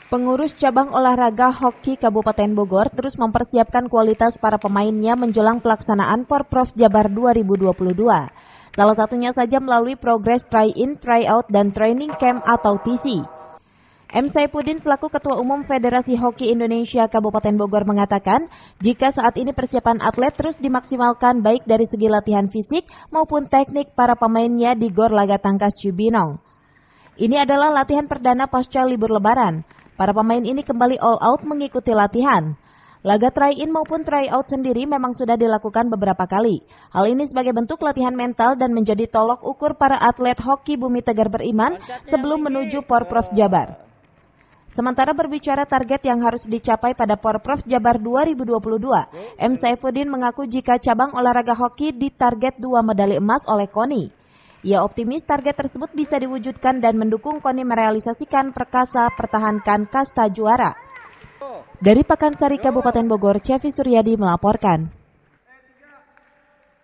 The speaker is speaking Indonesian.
Pengurus cabang olahraga hoki Kabupaten Bogor terus mempersiapkan kualitas para pemainnya menjelang pelaksanaan Porprov Jabar 2022. Salah satunya saja melalui progres try-in, try-out, dan training camp atau TC. M. Saifuddin selaku Ketua Umum Federasi Hoki Indonesia Kabupaten Bogor mengatakan, jika saat ini persiapan atlet terus dimaksimalkan baik dari segi latihan fisik maupun teknik para pemainnya di Gor Laga Tangkas Cibinong. Ini adalah latihan perdana pasca libur lebaran. Para pemain ini kembali all out mengikuti latihan. Laga try-in maupun try-out sendiri memang sudah dilakukan beberapa kali. Hal ini sebagai bentuk latihan mental dan menjadi tolok ukur para atlet hoki Bumi Tegar Beriman sebelum menuju Porprov Jabar. Sementara berbicara target yang harus dicapai pada Porprov Jabar 2022, M. Saifuddin mengaku jika cabang olahraga hoki ditarget 2 medali emas oleh KONI. Ia optimis target tersebut bisa diwujudkan dan mendukung KONI merealisasikan perkasa pertahankan kasta juara. Dari Pakansari Kabupaten Bogor, Cevi Suryadi melaporkan.